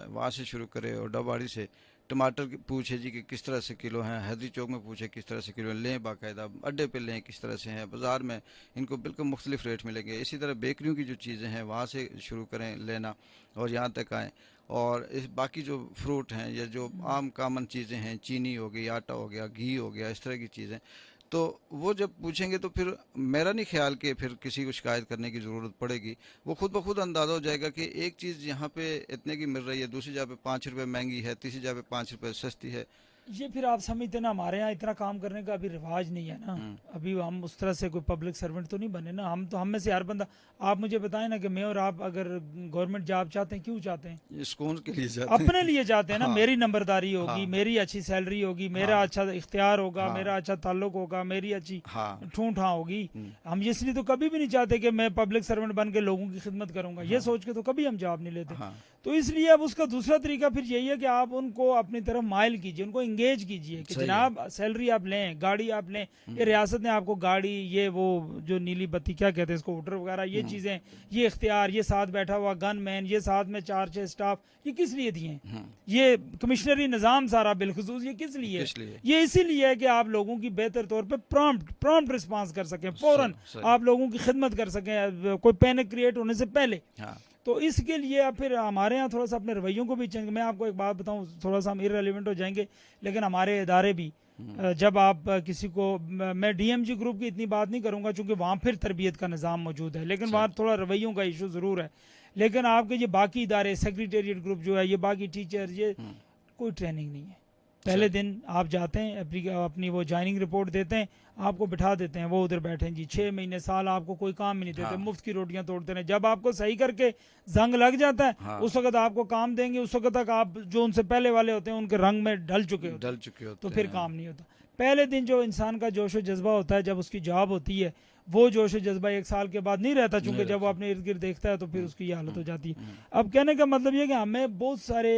[SPEAKER 1] वहाँ से शुरू करे और डबाड़ी से, टमाटर पूछे जी कि किस तरह से किलो हैं, हैदरी चौक में पूछे किस तरह से किलो हैं, लें बाकायदा अड्डे पे लें किस तरह से हैं, बाज़ार में इनको बिल्कुल मुख्तलिफ रेट मिलेंगे। इसी तरह बेकरियों की जो चीज़ें हैं वहाँ से शुरू करें लेना और यहाँ तक आएँ। और इस बाकी जो फ्रूट हैं या जो आम कामन चीज़ें हैं, चीनी हो गई, आटा हो गया, घी हो गया, इस तरह की चीज़ें, तो वो जब पूछेंगे तो फिर मेरा नहीं ख्याल कि फिर किसी को शिकायत करने की ज़रूरत पड़ेगी। वो खुद ब खुद अंदाज़ा हो जाएगा कि एक चीज़ यहाँ पे इतने की मिल रही है, दूसरी जगह पे 5 रुपये महंगी है, तीसरी जगह पे 5 रुपये सस्ती है।
[SPEAKER 2] ये फिर आप समझते ना, हमारे यहाँ इतना काम करने का अभी रिवाज नहीं है ना।
[SPEAKER 1] हम्म।
[SPEAKER 2] अभी हम उस तरह से कोई पब्लिक सर्वेंट तो नहीं बने ना। हम तो, हम में से हर बंदा, आप मुझे बताएं ना कि मैं और आप अगर गवर्नमेंट जॉब चाहते हैं, क्यों चाहते हैं?
[SPEAKER 1] ये सुकून के लिए जाते
[SPEAKER 2] अपने
[SPEAKER 1] हैं।
[SPEAKER 2] लिए जाते हैं ना।
[SPEAKER 1] हाँ
[SPEAKER 2] मेरी नंबरदारी
[SPEAKER 1] हाँ
[SPEAKER 2] होगी, मेरी अच्छी सैलरी होगी, मेरा
[SPEAKER 1] हाँ
[SPEAKER 2] अच्छा इख्तियार होगा,
[SPEAKER 1] हाँ
[SPEAKER 2] मेरा अच्छा ताल्लुक होगा, मेरी अच्छी
[SPEAKER 1] हाँ
[SPEAKER 2] ठूं ठां होगी।
[SPEAKER 1] हम्म,
[SPEAKER 2] हम इसलिए तो कभी भी नहीं चाहते कि मैं पब्लिक सर्वेंट बन के लोगों की खिदमत करूंगा, ये
[SPEAKER 1] हाँ
[SPEAKER 2] सोच के तो कभी हम जॉब नहीं लेते।
[SPEAKER 1] हाँ
[SPEAKER 2] तो इसलिए अब उसका दूसरा तरीका फिर यही है कि आप उनको अपनी तरफ माइल कीजिए, उनको इंगेज कीजिए कि
[SPEAKER 1] सही है।
[SPEAKER 2] जनाब सैलरी आप लें, गाड़ी आप लें, ये रियासत ने आपको गाड़ी, ये वो जो नीली बत्ती क्या कहते हैं इसको, वोटर वगैरह, ये चीज़ें, ये इख्तियार, ये साथ बैठा हुआ गन मैन, ये साथ में 4-6 स्टाफ, ये किस लिए दिए हैं?
[SPEAKER 1] हम्म,
[SPEAKER 2] ये कमिश्नरी निज़ाम सारा बिलखुसूस ये किस लिए है?
[SPEAKER 1] किस लिए?
[SPEAKER 2] ये इसीलिए है कि आप लोगों की बेहतर तौर पे प्रॉम्प्ट रिस्पांस कर सकें, फौरन
[SPEAKER 1] सही।
[SPEAKER 2] आप लोगों की खिदमत कर सकें, कोई पैनिक क्रिएट होने से पहले।
[SPEAKER 1] हाँ
[SPEAKER 2] तो इसके लिए अब फिर हमारे यहाँ थोड़ा सा अपने रवैयों को भी चेंज। मैं आपको एक बात बताऊँ, थोड़ा सा हम इररिलेवेंट हो जाएंगे, लेकिन हमारे इदारे भी, जब आप किसी को, मैं डीएमजी ग्रुप की इतनी बात नहीं करूंगा चूंकि वहाँ फिर तरबियत का निज़ाम मौजूद है, लेकिन
[SPEAKER 1] सही।
[SPEAKER 2] वहाँ थोड़ा रवैयों का इशू ज़रूर है। लेकिन आपके ये बाकी इदारे, सेक्रेटेरिएट ग्रुप जो है, ये बाकी टीचर, ये कोई ट्रेनिंग नहीं है। पहले दिन आप जाते हैं, अपनी वो ज्वाइनिंग रिपोर्ट देते हैं, आपको बिठा देते हैं, वो उधर बैठे जी 6 महीने साल आपको कोई काम ही नहीं देते,
[SPEAKER 1] हाँ
[SPEAKER 2] मुफ्त की रोटियां तोड़ते रहे। जब आपको सही करके जंग लग जाता है,
[SPEAKER 1] हाँ
[SPEAKER 2] उस वक्त आपको काम देंगे, उस वक्त तक आप जो उनसे पहले वाले होते हैं उनके रंग में ढल चुके होते
[SPEAKER 1] डल
[SPEAKER 2] हैं,
[SPEAKER 1] चुके
[SPEAKER 2] तो
[SPEAKER 1] होते
[SPEAKER 2] फिर
[SPEAKER 1] हैं।
[SPEAKER 2] काम नहीं होता। पहले दिन जो इंसान का जोश व जज्बा होता है, जब उसकी जॉब होती है, वो जोश व जज्बा 1 साल के बाद नहीं रहता, चूंकि
[SPEAKER 1] नहीं
[SPEAKER 2] जब वो
[SPEAKER 1] रहता।
[SPEAKER 2] अपने इर्द गिर्द देखता है तो फिर उसकी ये हालत हो जाती है। अब कहने का मतलब ये कि हमें बहुत सारे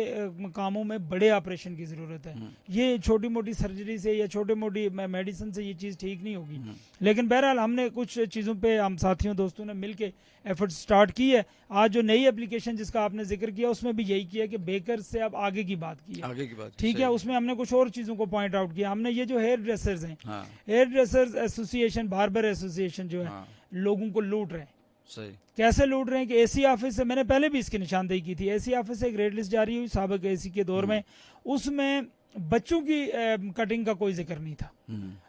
[SPEAKER 2] कामों में बड़े ऑपरेशन की ज़रूरत है। ये छोटी मोटी सर्जरी से या छोटी मोटी मेडिसिन से ये चीज़ ठीक नहीं होगी। लेकिन बहरहाल हमने कुछ चीज़ों पे, हम साथियों दोस्तों ने मिल के एफर्ट स्टार्ट की है। आज जो नई एप्लीकेशन जिसका आपने जिक्र किया, उसमें भी यही किया कि बेकर से अब आगे की बात की है,
[SPEAKER 1] आगे की बात
[SPEAKER 2] ठीक
[SPEAKER 1] सही
[SPEAKER 2] है। उसमें हमने कुछ और चीज़ों को पॉइंट आउट किया। हमने ये जो हेयर ड्रेसर्स हैं,
[SPEAKER 1] हाँ
[SPEAKER 2] hair dressers association, barber association जो है,
[SPEAKER 1] हाँ
[SPEAKER 2] लोगों को लूट रहे हैं।
[SPEAKER 1] सही।
[SPEAKER 2] कैसे लूट रहे हैं कि एसी ऑफिस से, मैंने पहले भी इसकी निशानदेही की थी, एसी ऑफिस से एक रेट लिस्ट जारी हुई साबिक एसी के दौर में, उसमें बच्चों की कटिंग का कोई जिक्र नहीं था।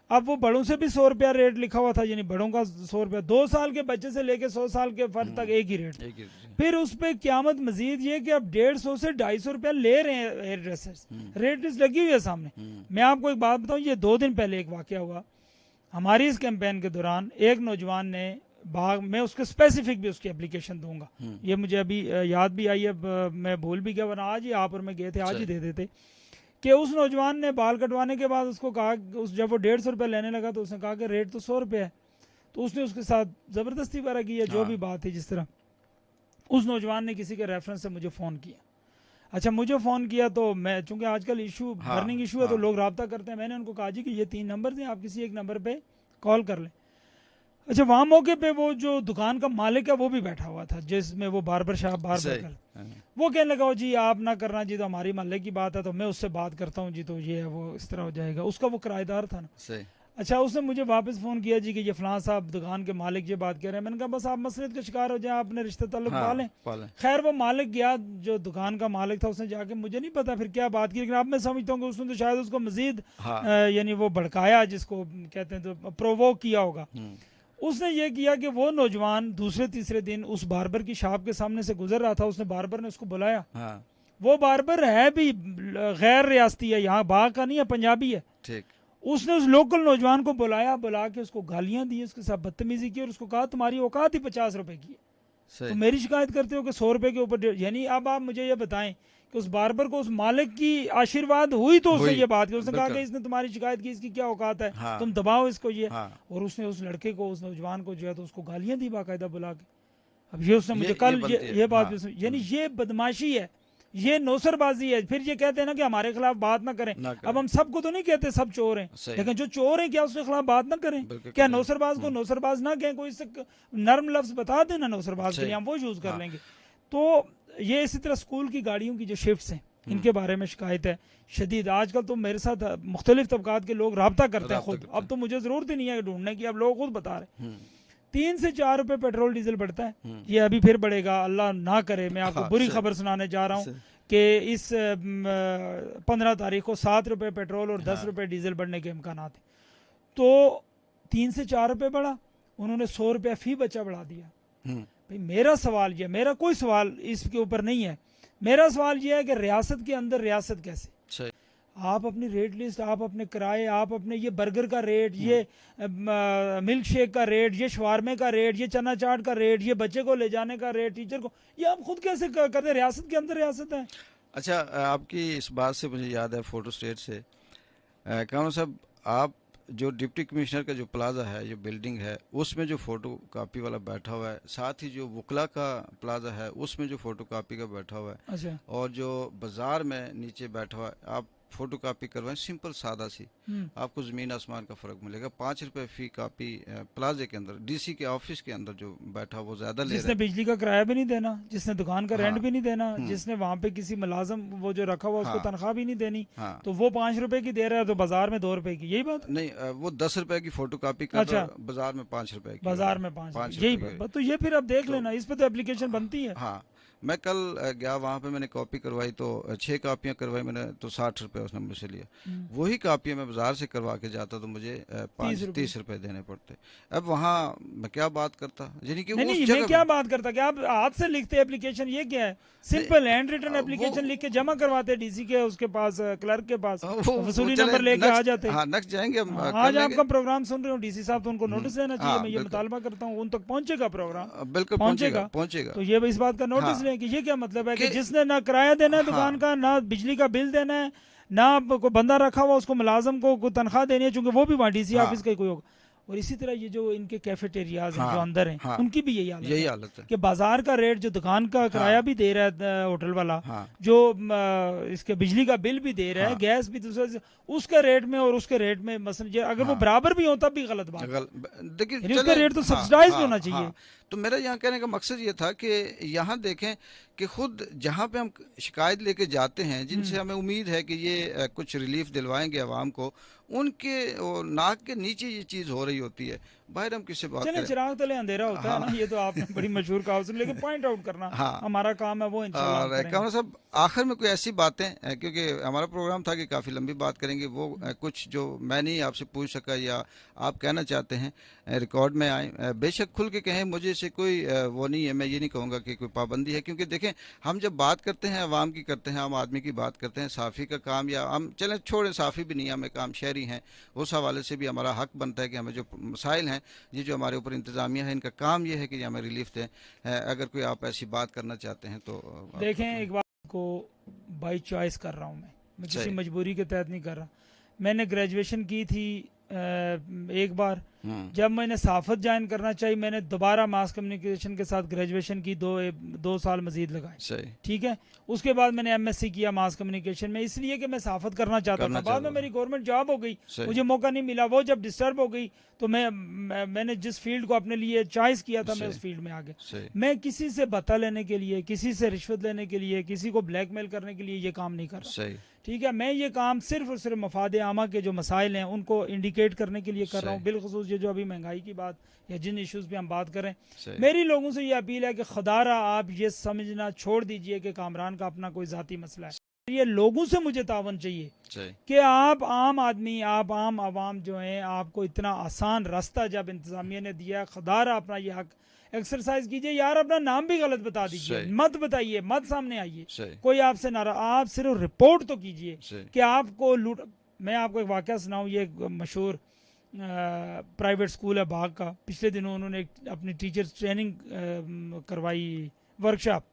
[SPEAKER 2] अब वो बड़ों से भी 100 रुपया रेट लिखा हुआ था, यानी बड़ों का 100 रुपया, 2 साल के बच्चे से लेके 100 साल के फर्द तक एक ही रेट।
[SPEAKER 1] एक ही।
[SPEAKER 2] फिर उस पे क्यामत मजीद ये कि अब 150 से 250 रुपया ले रहे हैं हेयर ड्रेसर्स। रेट लिस्ट लगी हुई है सामने। मैं आपको एक बात बताऊं, ये 2 दिन पहले एक वाकया हुआ हमारी इस कैंपेन के दौरान। एक नौजवान ने बाग में, उसके स्पेसिफिक भी उसकी एप्लीकेशन दूंगा, ये मुझे अभी याद भी आई है, मैं भूल भी गया, वरना आज ही आप और मैं गए थे, आज ही दे देते, कि उस नौजवान ने बाल कटवाने के बाद उसको कहा, जब वो 150 रुपया लेने लगा तो उसने कहा कि रेट तो 100 रुपये है। तो उसने उसके साथ ज़बरदस्ती वगैरह की है, जो भी बात थी जिस तरह। उस नौजवान ने किसी के रेफरेंस से मुझे फ़ोन किया। अच्छा, मुझे फ़ोन किया तो मैं, चूंकि आजकल इशू बर्निंग इशू है तो लोग रब्ता करते हैं, मैंने उनको कहा जी कि ये 3 नंबर हैं, आप किसी एक नंबर पे कॉल कर लें। अच्छा, वहाँ मौके पे वो जो दुकान का मालिक है वो भी बैठा हुआ था, जिसमें वो बार्बर शॉप बार्बर कर, वो कहने लगा जी आप ना करना जी, तो हमारी मोहल्ले की बात है, तो मैं उससे बात करता हूँ जी, तो ये है वो इस तरह हो जाएगा। उसका वो किराएदार था ना। अच्छा, उसने मुझे वापस फ़ोन किया जी कि ये फलां साहब दुकान के मालिक ये बात कह रहे हैं। मैंने कहा बस आप मसलियत का शिकार हो जाए, आपने रिश्ते ताल्लुक पालें। खैर वो मालिक गया, जो दुकान का मालिक था, उसने जाके, मुझे नहीं पता फिर क्या बात की, लेकिन अब मैं समझता हूँ कि उसने तो शायद उसको मजीद यानी वो भड़काया, जिसको कहते हैं, तो प्रोवोक किया होगा। उसने ये किया कि वो नौजवान दूसरे तीसरे दिन उस बार्बर की शॉप के सामने से गुजर रहा था, उसने बार्बर ने उसको बुलाया। वो बार्बर है भी गैर रियासती है, यहाँ बाग का नहीं है, पंजाबी है। ठीक। उसने उस लोकल नौजवान को बुलाया, बुला के उसको गालियां दी, उसके साथ बदतमीजी की और उसको कहा तुम्हारी औकात ही 50 रुपए की है, तो मेरी शिकायत करते हो कि 100 रुपए के ऊपर। यानी अब आप मुझे ये बताएं कि उस बार्बर को उस मालिक की आशीर्वाद हुई तो उसने ये बात की, उसने कहा कि इसने तुम्हारी शिकायत की, इसकी क्या औकात है, तुम दबाओ इसको ये। और उसने उस लड़के को, उस नौजवान को जो है तो उसको गालियां दी बाकायदा बुला के। अब ये उसने मुझे कल ये बात, यानी ये बदमाशी है, ये नौसरबाजी है। फिर ये कहते हैं ना कि हमारे खिलाफ बात ना करें। अब हम सबको तो नहीं कहते सब चोर हैं, लेकिन जो चोर हैं क्या उसके खिलाफ बात ना करें? क्या नौसरबाज को नौसरबाज ना कहें? कोई इससे नर्म लफ्ज बता देना नौसरबाज के लिए, हम वो यूज कर लेंगे। तो ये इसी तरह स्कूल की गाड़ियों की जो शिफ्ट्स हैं, इनके बारे में शिकायत है शदीद। आजकल तो मेरे साथ मुख्तलिफ तबकात के लोग रब्ता करते हैं खुद, अब तो मुझे ज़रूरत ही नहीं है ढूंढने की, अब लोग खुद बता रहे 3 से 4 रुपए पेट्रोल डीजल बढ़ता है। ये अभी फिर बढ़ेगा, अल्लाह ना करे। मैं आपको बुरी खबर सुनाने जा रहा हूँ कि इस 15 तारीख को 7 रुपए पेट्रोल और 10 रुपए डीजल बढ़ने के इम्कान हैं। तो 3 से 4 रुपए बढ़ा, उन्होंने 100 रुपया फी बचा बढ़ा दिया। भाई मेरा सवाल ये, मेरा कोई सवाल इसके ऊपर नहीं है, मेरा सवाल ये है कि रियासत के अंदर रियासत कैसे, आप अपनी रेट लिस्ट, आप अपने किराए, आप अपने ये बर्गर का रेट, ये मिल्क शेक का रेट, ये शवारमे का रेट, ये चना चाट का रेट, ये बच्चे को ले जाने का रेट, टीचर को, ये आप खुद कैसे करते? रियासत के अंदर रियासत है।
[SPEAKER 1] अच्छा, आपकी इस बात से मुझे याद है फोटो स्टेट से, कामरान साहब, आप जो डिप्टी कमिश्नर का जो प्लाजा है, जो बिल्डिंग है, उसमें जो फोटो कापी वाला बैठा हुआ है, साथ ही जो वकला का प्लाजा है उसमें जो फोटो कापी का बैठा हुआ है,
[SPEAKER 2] अच्छा,
[SPEAKER 1] और जो बाजार में नीचे बैठा हुआ है, आप फोटो कापी करवाएं सिंपल सादा सी, आपको ज़मीन आसमान का फ़र्क मिलेगा। 5 रुपए फी कापी प्लाजे के अंदर, डीसी के ऑफिस के अंदर जो बैठा वो ज़्यादा ले रहा है।
[SPEAKER 2] जिसने बिजली का किराया भी नहीं देना, जिसने दुकान का रेंट भी नहीं देना, जिसने वहाँ पे किसी मुलाजम वो जो रखा हुआ उसको तनख्वाह भी नहीं देनी, तो वो 5 रुपए की दे रहा है, तो बाजार में 2 रुपए की, यही बात
[SPEAKER 1] नहीं, वो 10 रुपए की फोटो कापी कर रहा है, बाजार में 5 रुपए की,
[SPEAKER 2] बाजार में 5, यही बात। तो ये फिर अब देख लेना, इस पे तो एप्लीकेशन बनती है।
[SPEAKER 1] हाँ, मैं कल गया वहाँ पे, मैंने कॉपी करवाई तो 6 कापियाँ करवाई मैंने, तो 60 रुपए उसने मुझसे लिया। वही कापियाँ मैं बाजार से करवा के जाता तो मुझे 30 रुपए देने पड़ते। अब वहाँ मैं क्या बात करता, यानी कि
[SPEAKER 2] नहीं, मैं क्या बात करता कि आप हाथ से लिखते एप्लीकेशन, ये क्या है? सिंपल हैंड रिटन एप्लीकेशन लिख के जमा करवाते डीसी के उसके पास, क्लर्क के पास, वसूली नंबर लेके आ जाते।
[SPEAKER 1] हाँ, नेक्स्ट जाएंगे हम।
[SPEAKER 2] आज आपका प्रोग्राम सुन रहे हो डीसी साहब, तो उनको नोटिस देना चाहिए। मैं ये मुतालबा करता हूँ उन तक पहुंचेगा प्रोग्राम,
[SPEAKER 1] बिल्कुल पहुंचेगा।
[SPEAKER 2] तो ये इस बात का नोटिस लें कि ये क्या मतलब है कि जिसने ना किराया देना है दुकान का, ना बिजली का बिल देना है, ना कोई बंदा रखा हुआ उसको मुलाजम को तनख्वाह देनी है, चूंकि वो भी वहाँ डीसी ऑफिस का ही कोई होगा। और इसी तरह ये जो इनके कैफेटेरियाज हैं जो अंदर हैं, उनकी भी यही हालत है कि बाजार का रेट जो दुकान का किराया भी दे रहा है होटल वाला, जो इसके बिजली का बिल भी दे रहा है, गैस भी दूसरे, उसके रेट में और उसके रेट में मसलन अगर वो बराबर भी होता भी गलत बात, देखिए उसका रेट तो सब्सिडाइज होना चाहिए।
[SPEAKER 1] तो मेरा यहाँ कहने का मकसद ये था कि यहाँ देखें कि खुद जहाँ पे हम शिकायत लेके जाते हैं, जिनसे हमें उम्मीद है कि ये कुछ रिलीफ दिलवाएंगे आवाम को, उनके नाक के नीचे ये चीज़ हो रही होती है। बाहर हम किससे बात करें?
[SPEAKER 2] चिराग तले अंधेरा होता है ना, ये तो आपने बड़ी मशहूर कहा उसने, लेकिन पॉइंट आउट करना हमारा काम है, वो इंशाल्लाह।
[SPEAKER 1] कामरान साहब, आखिर में कोई ऐसी बातें, क्योंकि हमारा प्रोग्राम था कि काफ़ी लंबी बात करेंगे, वो कुछ जो मैं नहीं आपसे पूछ सका या आप कहना चाहते हैं रिकॉर्ड में आए, बेशक खुल के कहें, मुझे से कोई वो नहीं है, मैं ये नहीं कहूँगा कि कोई पाबंदी है, क्योंकि देखें हम जब बात करते हैं अवाम की करते हैं, आम आदमी की बात करते हैं, साफ़ी का काम, या हम चलें छोड़ें साफ़ी भी नहीं है हमें काम, शहरी हैं, उस हवाले से भी हमारा हक बनता है कि हमें जो मसाइल हैं, ये जो हमारे ऊपर इंतज़ामिया है, इनका काम ये है कि हमें रिलीफ दें। अगर कोई आप ऐसी बात करना चाहते हैं तो
[SPEAKER 2] देखें। एक बात को बाई चॉइस कर रहा हूँ, मैं किसी मजबूरी के तहत नहीं कर रहा। मैंने ग्रेजुएशन की थी एक बार, जब मैंने सहाफ़त ज्वाइन करना चाहिए, मैंने दोबारा मास कम्युनिकेशन के साथ ग्रेजुएशन की, 2 साल मजीद लगाए, ठीक है। उसके बाद मैंने एमएससी किया मास कम्युनिकेशन में, इसलिए कि मैं सहाफ़त करना चाहता था। बाद में मेरी गवर्नमेंट जॉब हो गई, मुझे मौका नहीं मिला। वो जब डिस्टर्ब हो गई तो मैंने जिस फील्ड को अपने लिए चॉइस किया था, मैं उस फील्ड में आ गया। मैं किसी से बता लेने के लिए, किसी से रिश्वत लेने के लिए, किसी को ब्लैकमेल करने के लिए ये काम नहीं कर रहा, ठीक है। मैं ये काम सिर्फ और सिर्फ मफाद आमा के जो मसाइल हैं उनको इंडिकेट करने के लिए कर रहा हूँ। बिलखुसूस ये जो अभी महंगाई की बात या जिन इश्यूज पे हम बात करें, मेरी लोगों से ये अपील है कि खुदारा आप ये समझना छोड़ दीजिए कि कामरान का अपना कोई जाती मसला है। ये लोगों से मुझे तावन चाहिए कि आप आम आदमी, आप आम आवाम जो हैं, आपको इतना आसान रास्ता जब इंतजामिया ने दिया, खुदारा अपना ये हक एक्सरसाइज कीजिए। यार अपना नाम भी गलत बता दीजिए, मत बताइए, मत सामने आइए, कोई आपसे नाराज, आप सिर्फ रिपोर्ट तो कीजिए कि आपको लूट। मैं आपको एक वाकया सुनाऊं, ये मशहूर प्राइवेट स्कूल है बाग का, पिछले दिनों उन्होंने अपनी टीचर्स ट्रेनिंग करवाई, वर्कशॉप,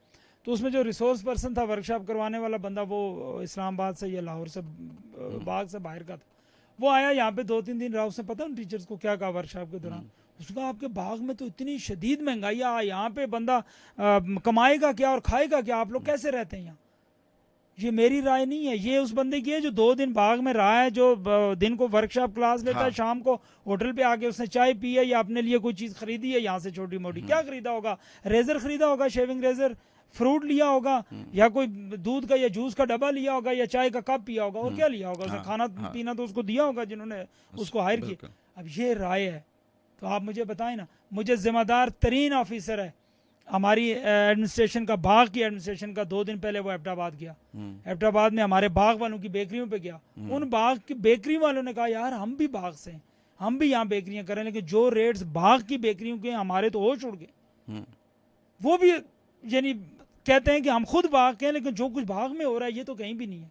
[SPEAKER 2] तो उसमें जो रिसोर्स पर्सन था वर्कशॉप करवाने वाला बंदा, वो इस्लामाबाद से या लाहौर से, बाग से बाहर का था। वो आया यहाँ पे 2-3 दिन रहा, उसने पता उन टीचर्स को क्या कहा वर्कशॉप के दौरान, उसका आपके बाग में तो इतनी शदीद महंगाई है, यहाँ पे बंदा कमाएगा क्या और खाएगा क्या, आप लोग कैसे रहते हैं यहाँ। ये मेरी राय नहीं है, ये उस बंदे की है जो 2 दिन बाग में रहा है, जो दिन को वर्कशॉप क्लास लेता है, शाम को होटल पे आके उसने चाय पी है या अपने लिए कोई चीज़ खरीदी है यहाँ से छोटी मोटी, क्या खरीदा होगा, रेजर खरीदा होगा, शेविंग रेजर, फ्रूट लिया होगा,
[SPEAKER 1] हम्म,
[SPEAKER 2] या कोई दूध का या जूस का डब्बा लिया होगा, या चाय का कप पिया होगा, और
[SPEAKER 1] हम्म,
[SPEAKER 2] क्या लिया होगा उसने?
[SPEAKER 1] हाँ,
[SPEAKER 2] खाना
[SPEAKER 1] हाँ,
[SPEAKER 2] पीना तो उसको दिया होगा जिन्होंने उसको हायर किया।
[SPEAKER 1] बिल्कुल।
[SPEAKER 2] अब ये राय है, तो आप मुझे बताएं ना। मुझे जिम्मेदार तरीन ऑफिसर है हमारी एडमिनिस्ट्रेशन का, बाग की एडमिनिस्ट्रेशन का, 2 दिन पहले वो एबटाबाद गया।
[SPEAKER 1] हम्म,
[SPEAKER 2] एबटाबाद में हमारे बाग वालों की बेकरियों पे गया।
[SPEAKER 1] हम्म,
[SPEAKER 2] उन बाग की बेकरी वालों ने कहा यार हम भी बाग से हैं, हम भी यहाँ बेकरियां करें, लेकिन जो रेट्स बाग की बेकरियों के हमारे तो होश उड़ गए।
[SPEAKER 1] हम्म,
[SPEAKER 2] वो भी यानी कहते हैं कि हम खुद बाग के हैं, लेकिन जो कुछ बाग में हो रहा है ये तो कहीं भी नहीं है।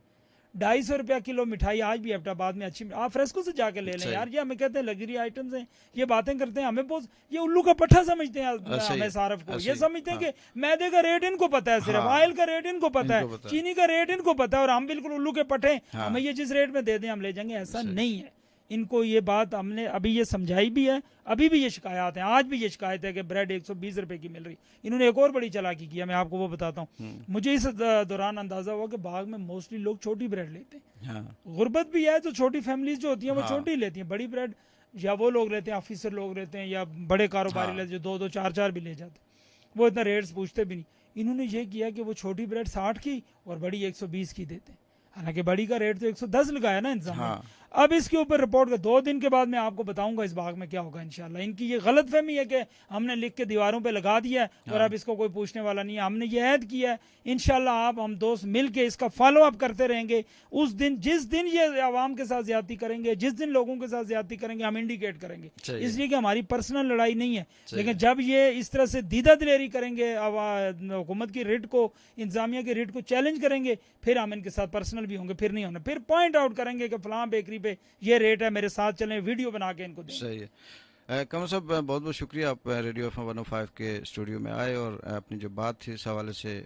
[SPEAKER 2] 250 रुपया किलो मिठाई आज भी एबटाबाद में अच्छी, आप फ्रेस्को से जाके ले लें
[SPEAKER 1] सही।
[SPEAKER 2] यार। ये हमें कहते हैं लग्जरी आइटम्स हैं, ये बातें करते हैं, हमें बहुत ये उल्लू का पट्टा समझते हैं
[SPEAKER 1] सही
[SPEAKER 2] हमें
[SPEAKER 1] है,
[SPEAKER 2] सारफ को।
[SPEAKER 1] ऐसे
[SPEAKER 2] ये
[SPEAKER 1] ही।
[SPEAKER 2] समझते हैं
[SPEAKER 1] हाँ,
[SPEAKER 2] कि मैदे का रेट इनको पता है, सिर्फ
[SPEAKER 1] हाँ,
[SPEAKER 2] ऑयल का रेट इनको पता है,
[SPEAKER 1] इनको पता है।
[SPEAKER 2] चीनी का रेट इनको पता है, और हम बिल्कुल उल्लू के पट्टे, हमें
[SPEAKER 1] हाँ,
[SPEAKER 2] ये जिस रेट में दे दें हम ले जाएंगे। ऐसा
[SPEAKER 1] सही।
[SPEAKER 2] नहीं है। इनको ये बात हमने अभी ये समझाई भी है, अभी भी ये शिकायत है, आज भी ये शिकायत है कि ब्रेड 120 रुपए की मिल रही। इन्होंने एक और बड़ी चालाकी किया, मैं आपको वो बताता हूँ। मुझे इस दौरान अंदाजा हुआ कि बाग में मोस्टली लोग छोटी ब्रेड लेते हैं।
[SPEAKER 1] हाँ,
[SPEAKER 2] गुर्बत भी है तो छोटी फैमिलीज जो होती हैं वो
[SPEAKER 1] हाँ,
[SPEAKER 2] छोटी लेती हैं। बड़ी ब्रेड या वो लोग लेते हैं, ऑफिसर लोग लेते हैं, या बड़े कारोबारी
[SPEAKER 1] हाँ,
[SPEAKER 2] लेते हैं जो दो दो चार चार भी ले जाते हैं। वो इतना रेट्स पूछते भी नहीं। इन्होंने ये किया कि वो छोटी ब्रेड 60 की और बड़ी 120 की देते हैं। हालांकि बड़ी का रेट तो 110 लगाया ना इंतजामिया ने।
[SPEAKER 1] हाँ,
[SPEAKER 2] अब इसके ऊपर रिपोर्ट का 2 दिन के बाद मैं आपको बताऊंगा इस बाग में क्या होगा इंशाल्लाह। इनकी ये गलत फहमी है कि हमने लिख के दीवारों पे लगा दिया है और
[SPEAKER 1] हाँ,
[SPEAKER 2] अब इसको कोई पूछने वाला नहीं है। हमने ये ऐद किया है, इंशाल्लाह आप हम दोस्त मिल के इसका फॉलो अप करते रहेंगे। उस दिन जिस दिन ये आवाम के साथ ज्यादती करेंगे, जिस दिन लोगों के साथ ज्यादती करेंगे, हम इंडिकेट करेंगे,
[SPEAKER 1] सही है,
[SPEAKER 2] इसलिए कि हमारी पर्सनल लड़ाई नहीं है।
[SPEAKER 1] सही
[SPEAKER 2] लेकिन
[SPEAKER 1] है।
[SPEAKER 2] जब ये इस तरह से दीदा दिलेरी करेंगे, हुकूमत की रिट को, इंतजामिया की रिट को चैलेंज करेंगे, फिर हम इनके साथ पर्सनल भी होंगे। फिर नहीं होना, फिर पॉइंट आउट करेंगे कि फलां बेकरी पे ये रेट है, मेरे साथ चलें, वीडियो बना के इनको देंगे।
[SPEAKER 1] सही है। कमर साहब, बहुत बहुत शुक्रिया, आप रेडियो एफ 105 के स्टूडियो में आए और अपनी जो बात थी इस हवाले से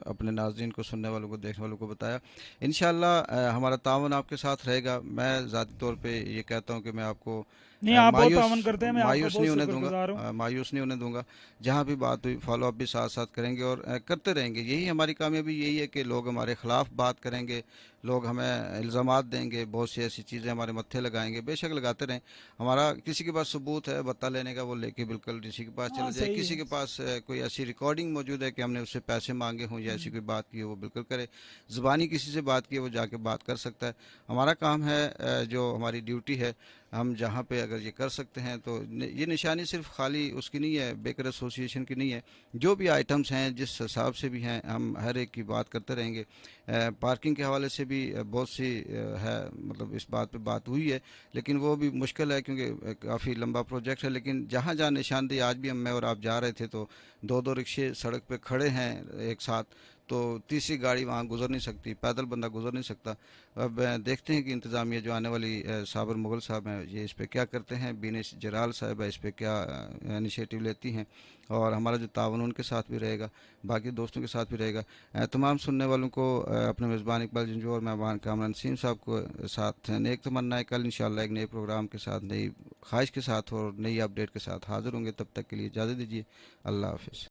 [SPEAKER 1] अपने नाज़रीन को, सुनने वालों को, देखने वालों को बताया। इंशाल्लाह हमारा तावन आपके साथ रहेगा। मैं ज़ाती तौर पे ये कहता हूँ कि मैं आपको
[SPEAKER 2] नहीं, आप बहुत
[SPEAKER 1] मायूस
[SPEAKER 2] तावन करते हैं, मैं आपका
[SPEAKER 1] मायूस
[SPEAKER 2] बहुत
[SPEAKER 1] नहीं होने दूंगा,
[SPEAKER 2] शुक्रगुजार हूँ।
[SPEAKER 1] मायूस नहीं होने दूंगा। जहाँ भी बात हुई फॉलो अप भी साथ साथ करेंगे और करते रहेंगे। यही हमारी कामयाबी, यही है कि लोग हमारे ख़िलाफ़ बात करेंगे, लोग हमें इल्ज़ामात देंगे, बहुत सी ऐसी चीज़ें हमारे मत्थे लगाएंगे। बेशक लगाते रहें। हमारा किसी के पास सबूत है बत्ता लेने का, वो लेके बिल्कुल किसी के पास
[SPEAKER 2] हाँ
[SPEAKER 1] चले जाए।
[SPEAKER 2] सही
[SPEAKER 1] किसी
[SPEAKER 2] है।
[SPEAKER 1] के पास कोई ऐसी रिकॉर्डिंग मौजूद है कि हमने उससे पैसे मांगे हों या ऐसी कोई बात की हो, वो बिल्कुल करे। ज़ुबानी किसी से बात की है, वो जाके बात कर सकता है। हमारा काम है, जो हमारी ड्यूटी है, हम जहाँ पे अगर ये कर सकते हैं तो ये निशानी सिर्फ खाली उसकी नहीं है, बेकर एसोसिएशन की नहीं है। जो भी आइटम्स हैं, जिस हिसाब से भी हैं, हम हर एक की बात करते रहेंगे। पार्किंग के हवाले से भी बहुत सी है, मतलब इस बात पे बात हुई है, लेकिन वो भी मुश्किल है क्योंकि काफ़ी लंबा प्रोजेक्ट है। लेकिन जहाँ जहाँ निशानदेही, आज भी हम, मैं और आप जा रहे थे तो दो दो रिक्शे सड़क पे खड़े हैं एक साथ, तो तीसरी गाड़ी वहाँ गुजर नहीं सकती, पैदल बंदा गुजर नहीं सकता। अब देखते हैं कि इंतज़ामिया जो आने वाली साबर मुगल साहब हैं, ये इस पर क्या करते हैं, बीनेश जराल साहब है, इस पर क्या इनिशिएटिव लेती हैं। और हमारा जो तावन उनके साथ भी रहेगा, बाकी दोस्तों के साथ भी रहेगा। तमाम सुनने वालों को अपने मेज़बान इकबाल जंजू और मेहमान कामरान नसीम साहब को साथ नेक तमन्ना है। कल इंशाल्लाह एक नए प्रोग्राम के साथ, नई ख्वाहिश के साथ और नई अपडेट के साथ हाज़िर होंगे। तब तक के लिए इजाज़त दीजिए। अल्लाह हाफ़िज़।